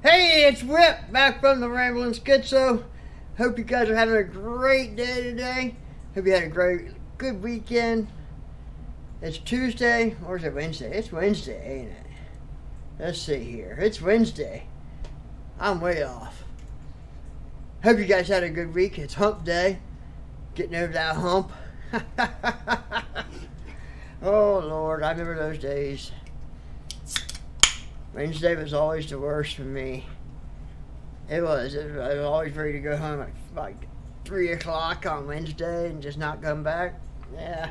Hey, it's Whip back from the Rambling Schizo. Hope you guys are having a great day today. Hope you had a good weekend. It's Tuesday, or is it Wednesday? It's Wednesday, ain't it? Let's see here. It's Wednesday. I'm way off. Hope you guys had a good week. It's hump day. Getting over that hump. Oh, Lord, I remember those days. Wednesday was always the worst for me. It was. I was always ready to go home at like 3 o'clock on Wednesday and just not come back. Yeah.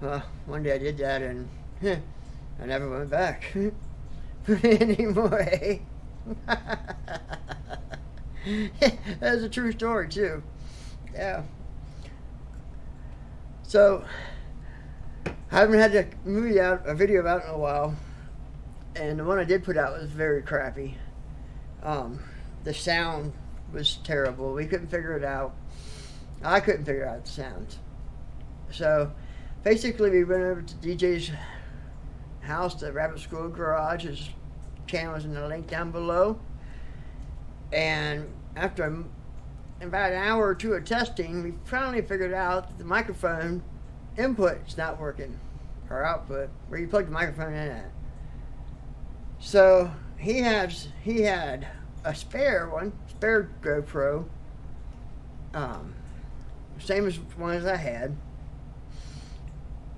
Well, one day I did that and I never went back. But anyway. That's a true story, too. Yeah. So, I haven't had a video out in a while. And the one I did put out was very crappy. The sound was terrible. We couldn't figure it out. I couldn't figure out the sound. So, basically, we went over to DJ's house, the Rabid Squirrel Garage. His channel is in the link down below. And after about an hour or two of testing, we finally figured out that the microphone input is not working. Or output, where you plug the microphone in at. So he had a spare GoPro, same as one as I had,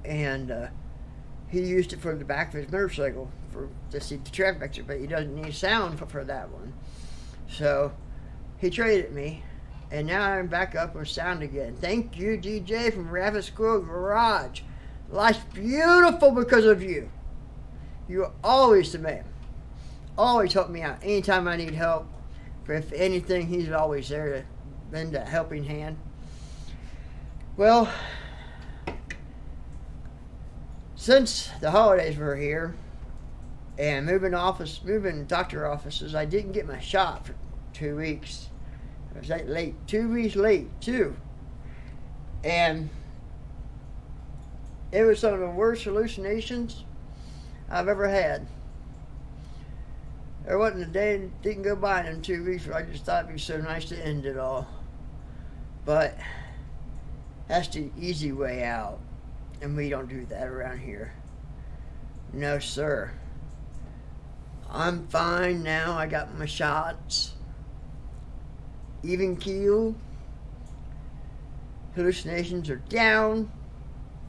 and he used it for the back of his motorcycle to see the traffic exit, but he doesn't need sound for that one. So he traded me, and now I'm back up with sound again. Thank you, DJ from Rabid Squirrel Garage. Life's beautiful because of you. You're always the man. Always help me out anytime I need help. If anything, he's always there to lend a helping hand. Well, since the holidays were here and moving doctor offices, I didn't get my shot for 2 weeks. I was late, 2 weeks late too, and it was some of the worst hallucinations I've ever had. There wasn't a day that didn't go by in them 2 weeks where I just thought it'd be so nice to end it all. But that's the easy way out. And we don't do that around here. No, sir. I'm fine now. I got my shots. Even keel. Hallucinations are down.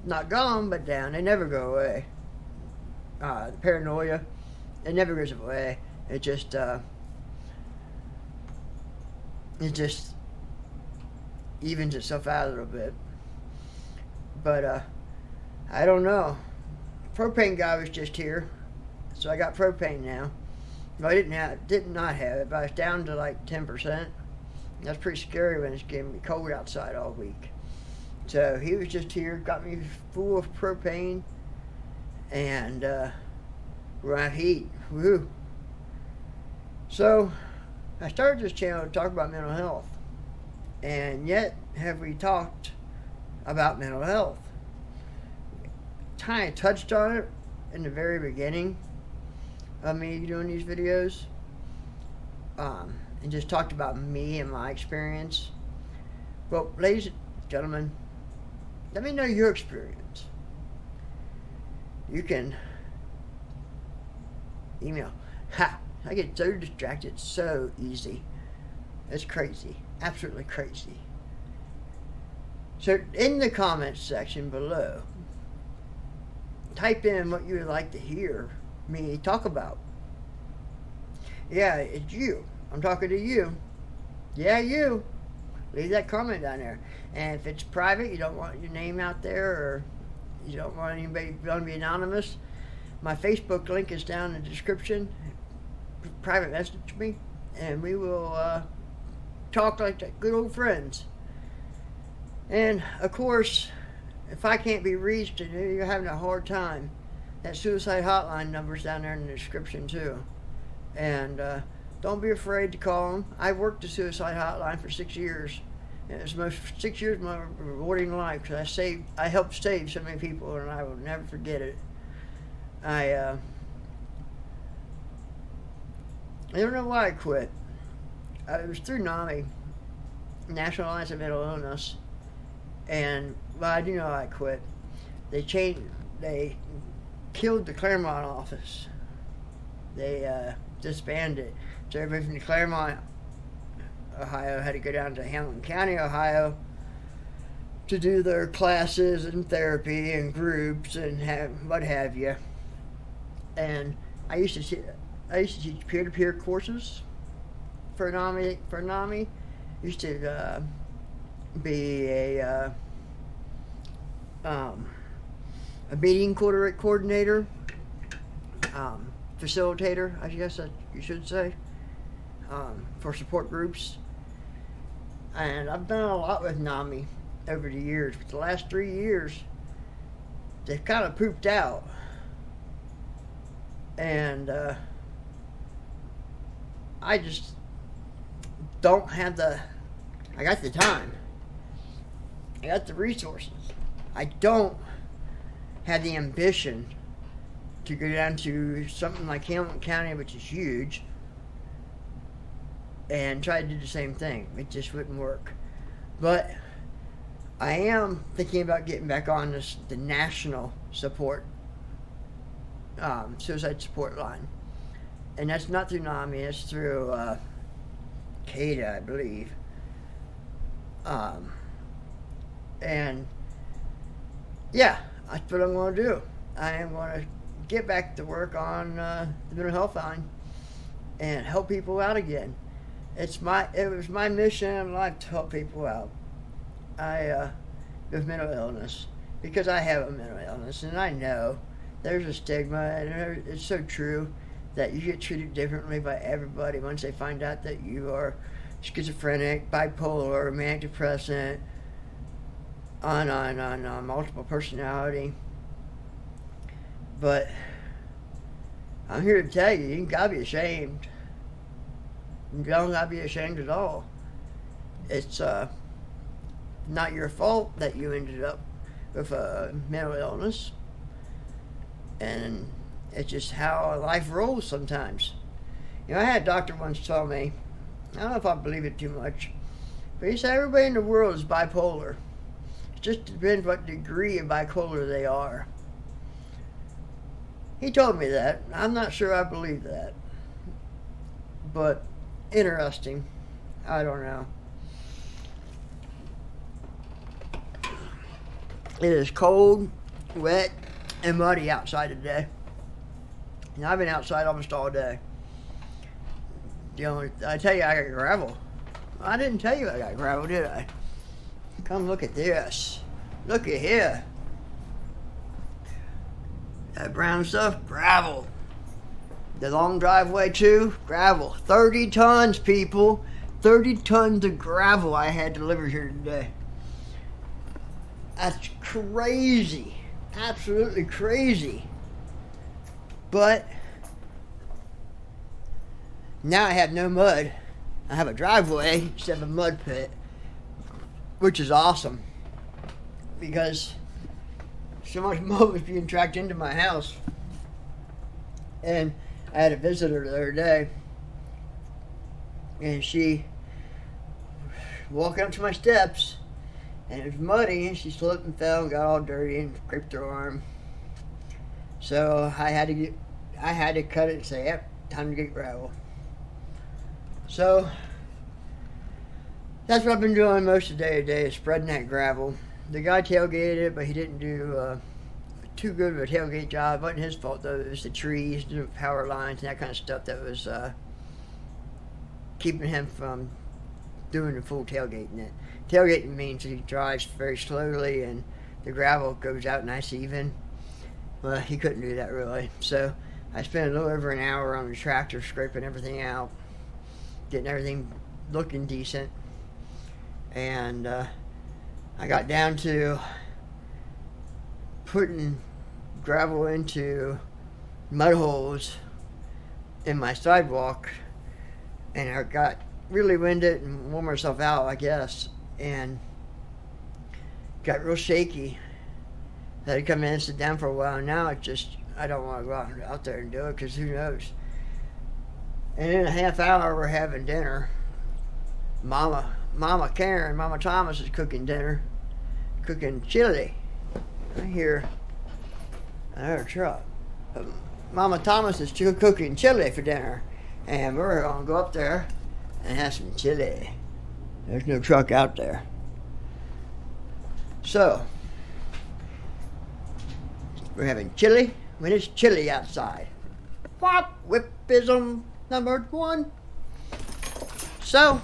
Not gone, but down. They never go away. The paranoia, it never goes away. It just evens itself out a little bit. But I don't know. Propane guy was just here, so I got propane now. Well, I did not have it, but I was down to like 10%. That's pretty scary when it's getting me cold outside all week. So he was just here, got me full of propane, and we're out heat. Woo! So, I started this channel to talk about mental health. And yet, have we talked about mental health? Kind of touched on it in the very beginning of me doing these videos. And just talked about me and my experience. Well, ladies and gentlemen, let me know your experience. You can email. I get so distracted so easy. It's crazy. Absolutely crazy. So in the comments section below, type in what you would like to hear me talk about. Yeah, it's you. I'm talking to you. Yeah, you. Leave that comment down there. And if it's private, you don't want your name out there, or you don't want anybody to be anonymous, my Facebook link is down in the description. Private message me, and we will talk like good old friends. And of course, if I can't be reached and you're having a hard time, that suicide hotline number's down there in the description too. And don't be afraid to call them. I worked the suicide hotline for 6 years, and it's 6 years of my rewarding life, because I helped save so many people, and I will never forget it. I don't know why I quit. It was through NAMI, National Alliance of Mental Illness, and well, I do know I quit. They killed the Claremont office. They disbanded it. So everybody from the Claremont, Ohio, had to go down to Hamilton County, Ohio, to do their classes and therapy and groups and what have you. And I used to teach peer-to-peer courses for NAMI. Used to be a meeting coordinator, facilitator, I guess you should say, for support groups. And I've done a lot with NAMI over the years, but the last 3 years, they've kind of pooped out. And I just don't have I got the time. I got the resources. I don't have the ambition to go down to something like Hamilton County, which is huge, and try to do the same thing. It just wouldn't work. But I am thinking about getting back on the national support, suicide support line. And that's not through NAMI, it's through CADA, I believe. And yeah, that's what I'm going to do. I am going to get back to work on the mental health line and help people out again. It was my mission in life to help people out. With mental illness, because I have a mental illness, and I know there's a stigma, and it's so true that you get treated differently by everybody once they find out that you are schizophrenic, bipolar, manic depressant, on multiple personality. But I'm here to tell you, you gotta be ashamed. You don't gotta be ashamed at all. It's not your fault that you ended up with a mental illness, and it's just how life rolls sometimes. You know, I had a doctor once tell me, I don't know if I believe it too much, but he said everybody in the world is bipolar. It just depends what degree of bipolar they are. He told me that. I'm not sure I believe that, but interesting. I don't know. It is cold, wet, and muddy outside today. And I've been outside almost all day. I tell you I got gravel. I didn't tell you I got gravel, did I? Come look at this. Look at here. That brown stuff, gravel. The long driveway too, gravel. 30 tons, people. 30 tons of gravel I had delivered here today. That's crazy. Absolutely crazy. But now I have no mud. I have a driveway instead of a mud pit, which is awesome because so much mud was being tracked into my house. And I had a visitor the other day, and she walking up to my steps, and it was muddy, and she slipped and fell and got all dirty and scraped her arm. So I had to cut it and say, yep, time to get gravel. So that's what I've been doing most of the day today, is spreading that gravel. The guy tailgated it, but he didn't do too good of a tailgate job. It wasn't his fault though. It was the trees, the power lines, and that kind of stuff that was keeping him from doing the full tailgating. It tailgating means that he drives very slowly and the gravel goes out nice even. Well, he couldn't do that really. So I spent a little over an hour on the tractor scraping everything out, getting everything looking decent, and I got down to putting gravel into mud holes in my sidewalk, and I got really winded and wore myself out, I guess, and got real shaky. I had to come in and sit down for a while. Now it's just, I don't want to go out there and do it because who knows. And in a half hour, we're having dinner. Mama Karen, Mama Thomas is cooking dinner, cooking chili. I hear another truck. Mama Thomas is cooking chili for dinner, and we're gonna go up there and have some chili. There's no truck out there. So, we're having chili when it's chilly outside. Whop! Whippism #1. So,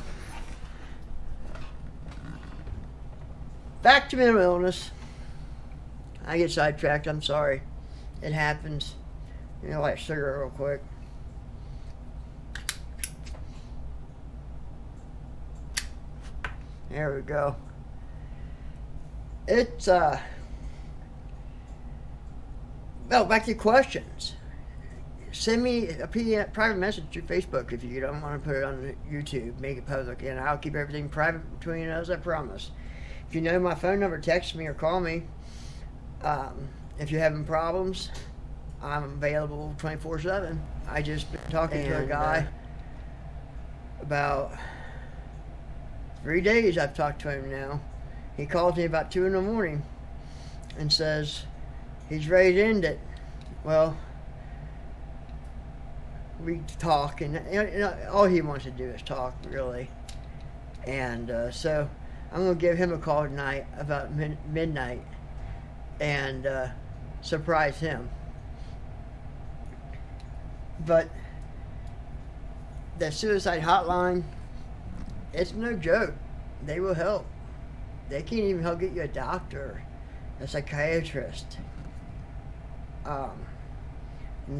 back to mental illness. I get sidetracked, I'm sorry. It happens. You know, like sugar real quick. There we go. It's, well, back to questions. Send me a private message through Facebook if you don't want to put it on YouTube. Make it public, and I'll keep everything private between us, I promise. If you know my phone number, text me or call me. If you're having problems, I'm available 24/7. I just been talking to a guy about 3 days. I've talked to him now. He calls me about 2 in the morning and says he's ready to end it. Well, we talk, and all he wants to do is talk, really. And so I'm going to give him a call tonight about midnight and surprise him. But the suicide hotline, it's no joke. They will help. They can't even help get you a doctor, a psychiatrist. And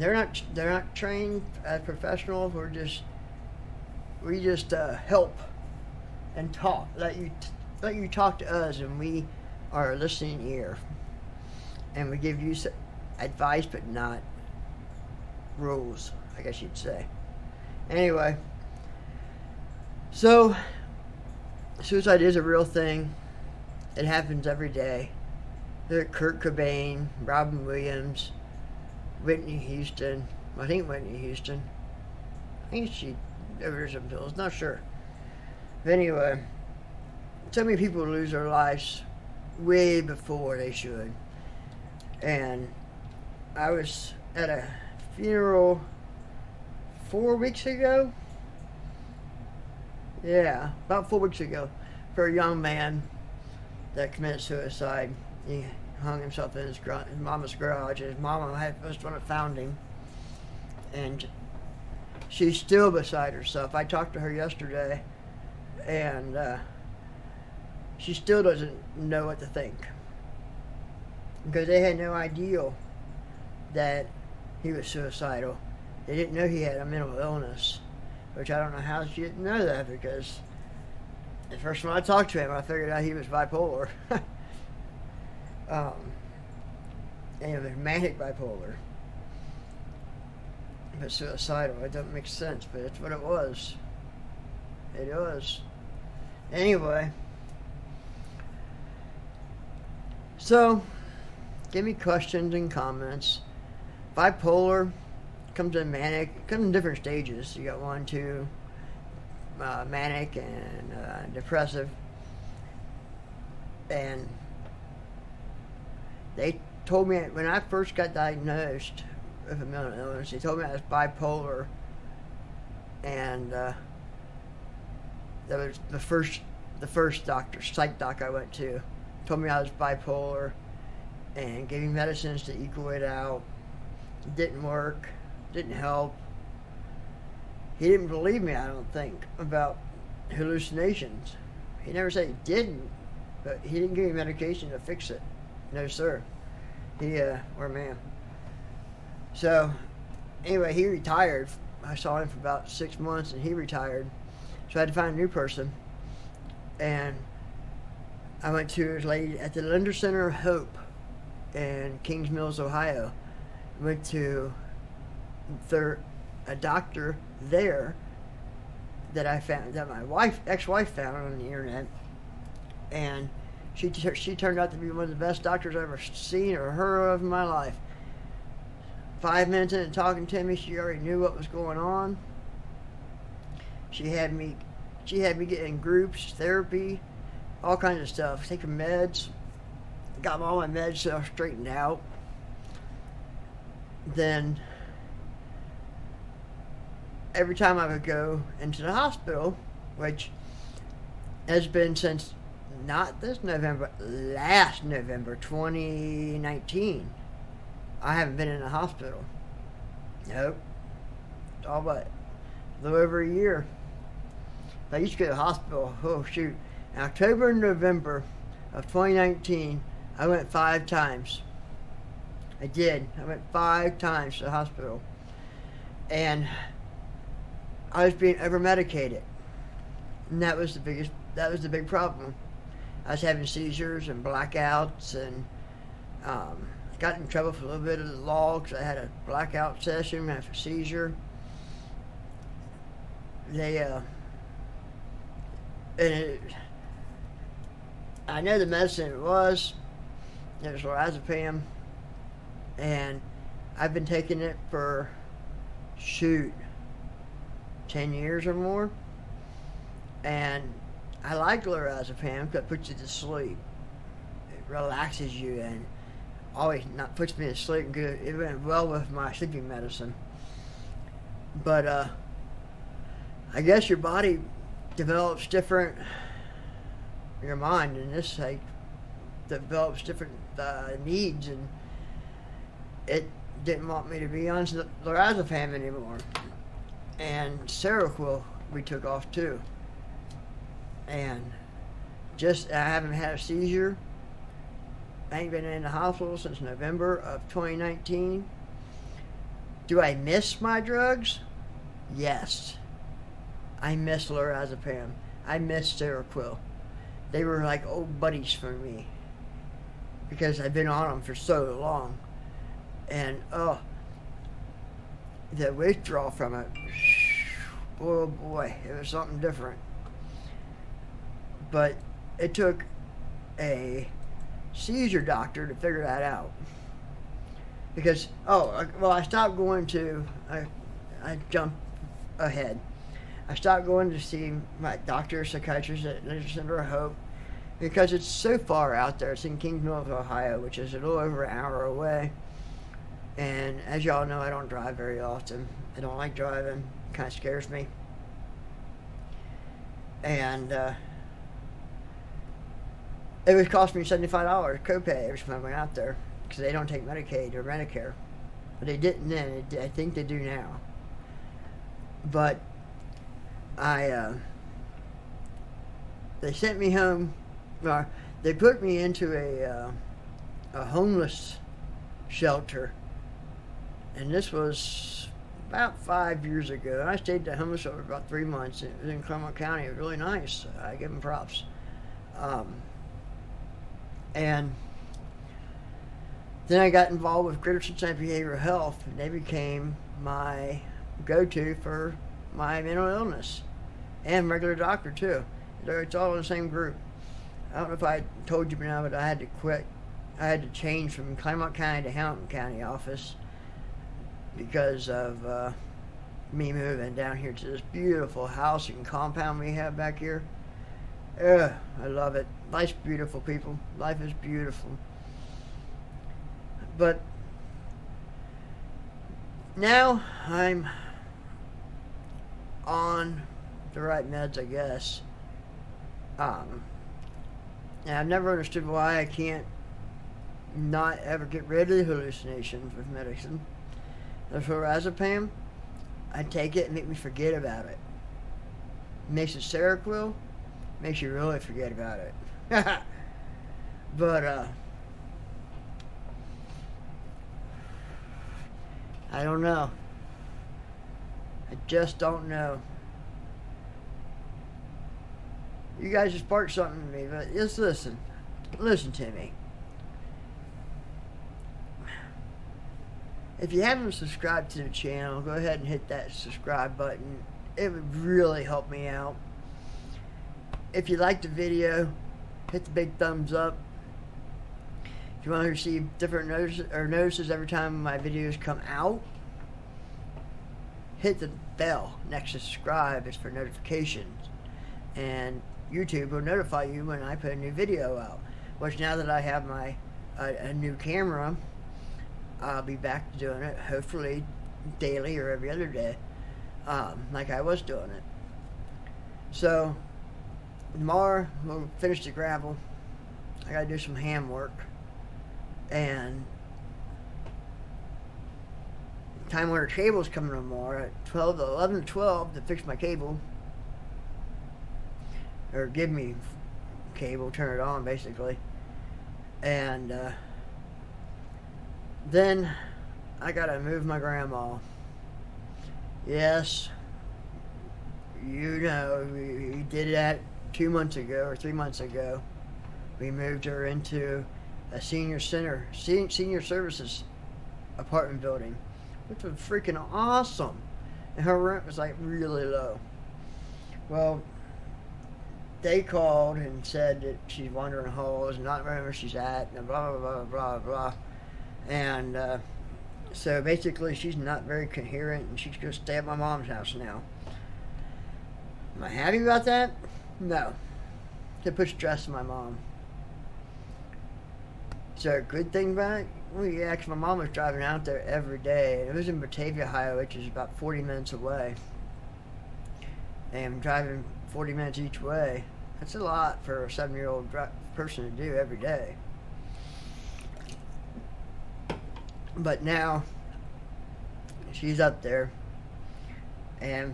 they're not trained as professionals. We just help and talk. Let you talk to us, and we are a listening ear. And we give you advice, but not rules, I guess you'd say. Anyway, so suicide is a real thing. It happens every day. Look at Kurt Cobain, Robin Williams, Whitney Houston. I think Whitney Houston. I think she overdosed some pills. Not sure. But anyway, so many people lose their lives way before they should. And I was at a funeral 4 weeks ago. Yeah, about 4 weeks ago, for a young man that committed suicide. He hung himself in his mama's garage. His mama was the one that found him, and she's still beside herself. I talked to her yesterday, and she still doesn't know what to think, because they had no idea that he was suicidal. They didn't know he had a mental illness, which I don't know how she didn't know that, because the first time I talked to him, I figured out he was bipolar. And he was manic bipolar. But suicidal, it doesn't make sense, but it's what it was. It was. Anyway. So, give me questions and comments. Bipolar comes in manic, comes in different stages. You got 1, 2, manic and depressive. And they told me when I first got diagnosed with a mental illness, they told me I was bipolar, and that was the first doctor, psych doc I went to, told me I was bipolar, and gave me medicines to equal it out. It didn't work, didn't help. He didn't believe me, I don't think, about hallucinations. He never said he didn't, but he didn't give me medication to fix it. No, sir. Or ma'am. So, anyway, he retired. I saw him for about 6 months, and he retired. So I had to find a new person. And I went to his lady at the Linder Center of Hope in Kings Mills, Ohio. Went to a doctor there that I found, that my ex-wife found on the internet. And she turned out to be one of the best doctors I've ever seen or heard of in my life. 5 minutes into talking to me, she already knew what was going on. She had me getting groups, therapy, all kinds of stuff, taking meds. Got all my meds straightened out. Then every time I would go into the hospital, which has been since not this November, last November 2019, I haven't been in the hospital. Nope. All but a little over a year. I used to go to the hospital, oh shoot, in October and November of 2019, I went 5 times. I did. I went 5 times to the hospital. And I was being over-medicated. And that was the big problem. I was having seizures and blackouts, and got in trouble for a little bit of the law because I had a blackout session after a seizure. I know the medicine it was lorazepam, and I've been taking it for 10 years or more, and I like lorazepam because it puts you to sleep. It relaxes you and always not puts me to sleep. Good. It went well with my sleeping medicine, but I guess your body develops different. Your mind, in this case, develops different needs, and it didn't want me to be on lorazepam anymore. And Seroquel we took off too. And I haven't had a seizure. I ain't been in the hospital since November of 2019. Do I miss my drugs? Yes. I miss lorazepam. I miss Seroquel. They were like old buddies for me because I've been on them for so long. And the withdrawal from it, oh boy, it was something different. But it took a seizure doctor to figure that out. Because, I stopped going to, I jumped ahead. I stopped going to see my doctor, psychiatrist at Center of Hope, because it's so far out there. It's in Kingsville, Ohio, which is a little over an hour away. And as y'all know, I don't drive very often. I don't like driving. It kind of scares me. And it would cost me $75 copay every time I went out there, because they don't take Medicaid or Medicare. But they didn't then. I think they do now. But they sent me home. They put me into a homeless shelter, and this was about 5 years ago. And I stayed at the homeless shelter for about 3 months. It was in Claremont County. It was really nice. I give them props. And then I got involved with Greater Cincinnati Behavioral Health, and they became my go-to for my mental illness, and regular doctor too. It's all in the same group. I don't know if I told you now, but I had to quit. I had to change from Claremont County to Hamilton County office because of me moving down here to this beautiful house and compound we have back here. I love it. Life's beautiful, people. Life is beautiful. But now I'm on the right meds, I guess. And I've never understood why I can't not ever get rid of the hallucinations with medicine. The lorazepam, I take it and make me forget about it. Makes it Seroquel, makes you really forget about it. But I don't know. I just don't know. You guys just sparked something in me, but just listen. Listen to me. If you haven't subscribed to the channel, go ahead and hit that subscribe button. It would really help me out. If you like the video, hit the big thumbs up. If you want to receive different notices every time my videos come out, hit the bell next to subscribe. It's for notifications. And YouTube will notify you when I put a new video out. Which now that I have my a new camera, I'll be back to doing it, hopefully daily or every other day, like I was doing it. So tomorrow we'll finish the gravel. I gotta do some hand work, and Time Warner Cable's coming tomorrow at 11 to 12 to fix my cable, or give me cable, turn it on basically. And then I gotta move my grandma. Yes, you know, we did that 2 months ago or 3 months ago. We moved her into a senior services apartment building, which was freaking awesome. And her rent was like really low. Well, they called and said that she's wandering holes, not remembering where she's at, and blah, blah, blah, blah, blah. And so basically she's not very coherent, and she's going to stay at my mom's house now. Am I happy about that? No. It puts stress on my mom. Is there a good thing about it? Well, yeah, because my mom was driving out there every day. It was in Batavia, Ohio, which is about 40 minutes away. And driving 40 minutes each way, that's a lot for a 7-year-old person to do every day. But now, she's up there, and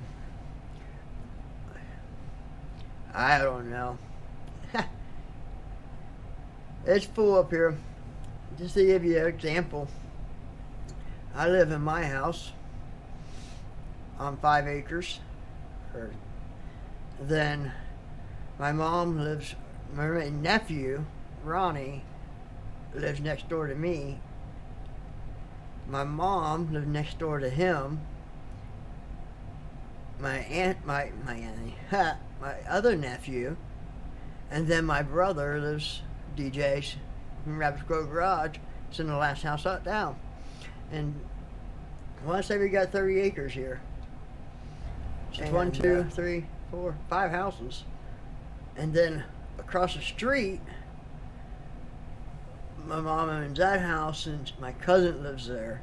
I don't know. It's full up here. Just to give you an example, I live in my house on 5 acres. Then my mom lives, my nephew, Ronnie, lives next door to me. My mom lives next door to him. My other nephew, and then my brother lives, DJ's in Rabid Squirrel Garage. It's in the last house up down. And I want to say we got 30 acres here. It's 1, 2, 3, 4, 5 houses. And then across the street, my mom owns that house, and my cousin lives there.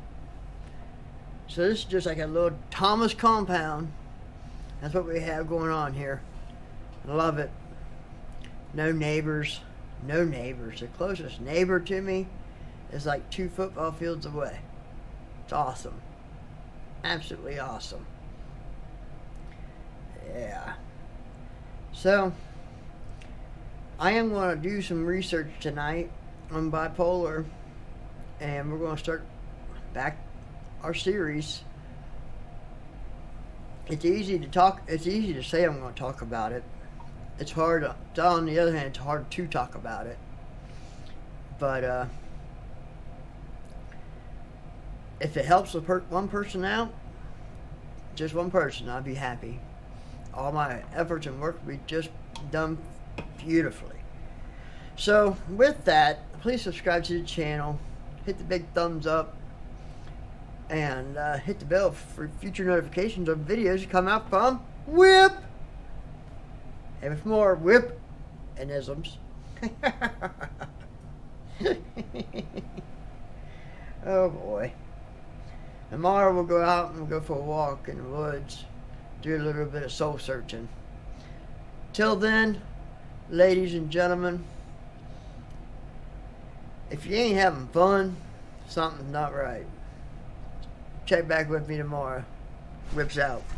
So this is just like a little Thomas compound. That's what we have going on here. I love it. No neighbors. No neighbors. The closest neighbor to me is like 2 football fields away. It's awesome. Absolutely awesome. Yeah. So, I am going to do some research tonight on bipolar, and we're going to start back our series. It's easy to talk. It's easy to say I'm going to talk about it. It's hard. On the other hand, it's hard to talk about it. But if it helps one person out, just one person, I'd be happy. All my efforts and work will be just done beautifully. So with that, please subscribe to the channel, hit the big thumbs up, and hit the bell for future notifications of videos that come out from Whip. And with more Whip and isms. Oh boy. Tomorrow we'll go out and we'll go for a walk in the woods. Do a little bit of soul searching. Till then, ladies and gentlemen, if you ain't having fun, something's not right. Check back with me tomorrow. Whips out.